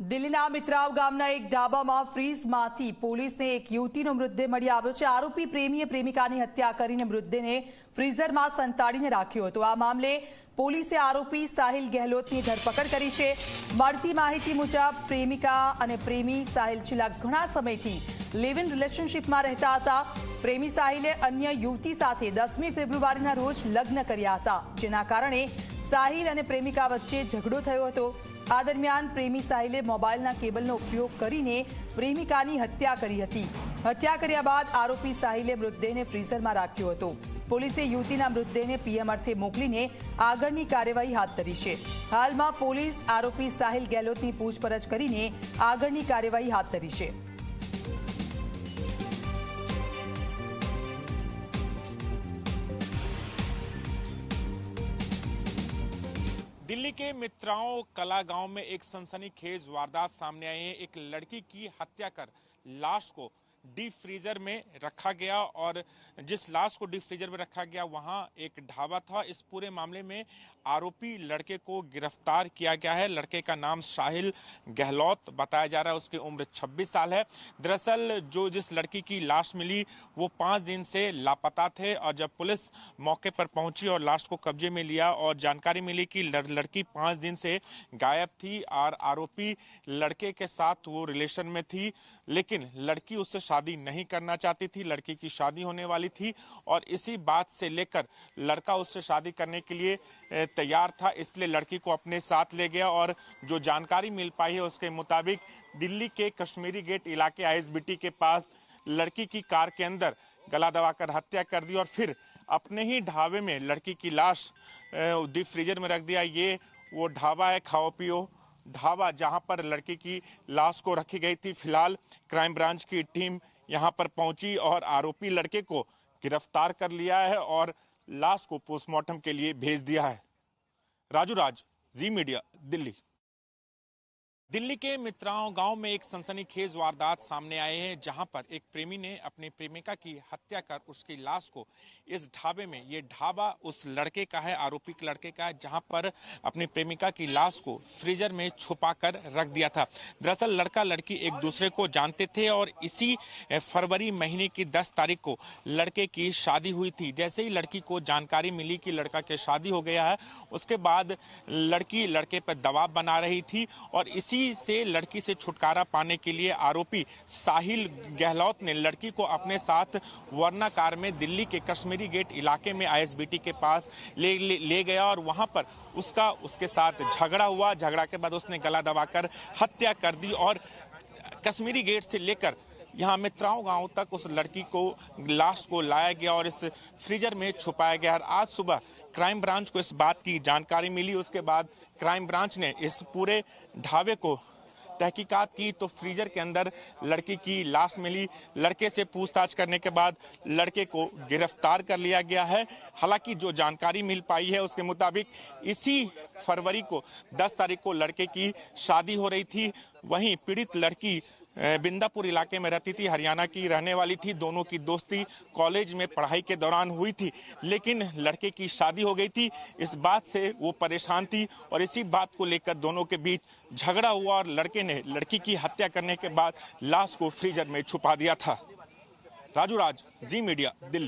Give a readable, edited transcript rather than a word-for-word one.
દિલ્હીના મિત્રાવ ગામના એક ઢાબામાં ફ્રીઝમાંથી પોલીસને એક યુવતીનો મૃતદેહ મળી આવ્યો છે। આરોપી પ્રેમીએ પ્રેમિકાની હત્યા કરીને મૃતદેહને ફ્રીઝરમાં સંતાડીને રાખ્યો હતો। આ મામલે પોલીસે આરોપી સાહિલ ગેહલોતની ધરપકડ કરી છે। મળતી માહિતી મુજબ પ્રેમિકા અને પ્રેમી સાહિલ છેલ્લા ઘણા સમયથી લિવ ઇન રિલેશનશિપમાં રહેતા હતા। પ્રેમી સાહિલે અન્ય યુવતી સાથે 10મી ફેબ્રુઆરીના રોજ લગ્ન કર્યા હતા, જેના કારણે સાહિલ અને પ્રેમિકા વચ્ચે ઝઘડો થયો હતો। આ દરમિયાન પ્રેમી સાહિલે મોબાઈલના કેબલનો ઉપયોગ કરીને પ્રેમિકાની હત્યા કરી હતી। હત્યા કર્યા બાદ આરોપી સાહિલે મૃતદેહને ફ્રીઝરમાં રાખ્યો હતો। પોલીસે યુવતીના મૃતદેહને પીએમ અર્થે મોકલીને આગળની કાર્યવાહી હાથ ધરી છે। હાલમાં પોલીસ આરોપી સાહિલ ગેહલોતની પૂછપરછ કરીને આગળની કાર્યવાહી હાથ ધરી છે। दिल्ली के मित्राओं कला गांव में एक सनसनीखेज वारदात सामने आई है। एक लड़की की हत्या कर लाश को डीप फ्रीजर में रखा गया और जिस लाश को डीप फ्रीजर में रखा गया वहां एक ढाबा था। इस पूरे मामले में आरोपी लड़के को गिरफ्तार किया गया है। लड़के का नाम साहिल गहलोत बताया जा रहा है। उसकी उम्र 26 साल है। दरअसल जिस लड़की की लाश मिली वो 5 दिन से लापता थे और जब पुलिस मौके पर पहुंची और लाश को कब्जे में लिया और जानकारी मिली कि लड़की 5 दिन से गायब थी और आरोपी लड़के के साथ वो रिलेशन में थी, लेकिन लड़की उससे शादी नहीं करना चाहती थी। लड़की की शादी होने वाली थी और इसी बात से लेकर लड़का उससे शादी करने के लिए तैयार था, इसलिए लड़की को अपने साथ ले गया। और जो जानकारी मिल पाई है उसके मुताबिक दिल्ली के कश्मीरी गेट इलाके आईएसबीटी के पास लड़की की कार के अंदर गला दबाकर हत्या कर दी और फिर अपने ही ढाबे में लड़की की लाश डीप फ्रीजर में रख दिया। ये वो ढाबा है खाओ पियो ढाबा जहां पर लड़की की लाश को रखी गई थी। फिलहाल क्राइम ब्रांच की टीम यहां पर पहुंची और आरोपी लड़के को गिरफ्तार कर लिया है और लाश को पोस्टमार्टम के लिए भेज दिया है। राजू राज, जी मीडिया, दिल्ली। दिल्ली के मित्राओं गांव में एक सनसनीखेज वारदात सामने आए हैं, जहां पर एक प्रेमी ने अपनी प्रेमिका की हत्या कर उसकी लाश को इस ढाबे में, ये ढाबा उस लड़के का है, आरोपी के लड़के का है, जहां पर अपनी प्रेमिका की लाश को फ्रीजर में छुपा कर रख दिया था। दरअसल लड़का लड़की एक दूसरे को जानते थे और इसी फरवरी महीने की 10 तारीख को लड़के की शादी हुई थी। जैसे ही लड़की को जानकारी मिली कि लड़का की शादी हो गया है, उसके बाद लड़की लड़के पर दबाव बना रही थी और इसी से लड़की से छुटकारा पाने के लिए आरोपी साहिल गहलोत ने लड़की को अपने साथ वर्ना कार में दिल्ली के कश्मीरी गेट इलाके में आईएसबीटी के पास ले गया और वहां पर उसके साथ झगड़ा हुआ। झगड़ा के बाद उसने गला दबाकर हत्या कर दी और कश्मीरी गेट से लेकर यहाँ मित्राओं गांव तक उस लड़की को लाश को लाया गया और इस फ्रीजर में छुपाया गया। और आज सुबह क्राइम ब्रांच को इस बात की जानकारी मिली। उसके बाद क्राइम ब्रांच ने इस पूरे ढाबे को तहकीकात की तो फ्रीजर के अंदर लड़की की लाश मिली। लड़के से पूछताछ करने के बाद लड़के को गिरफ्तार कर लिया गया है। हालांकि जो जानकारी मिल पाई है उसके मुताबिक इसी फरवरी को 10 तारीख को लड़के की शादी हो रही थी। वहीं पीड़ित लड़की बिंदापुर इलाके में रहती थी, हरियाणा की रहने वाली थी। दोनों की दोस्ती कॉलेज में पढ़ाई के दौरान हुई थी, लेकिन लड़के की शादी हो गई थी। इस बात से वो परेशान थी और इसी बात को लेकर दोनों के बीच झगड़ा हुआ और लड़के ने लड़की की हत्या करने के बाद लाश को फ्रीजर में छुपा दिया था। राजू राज, जी मीडिया, दिल्ली।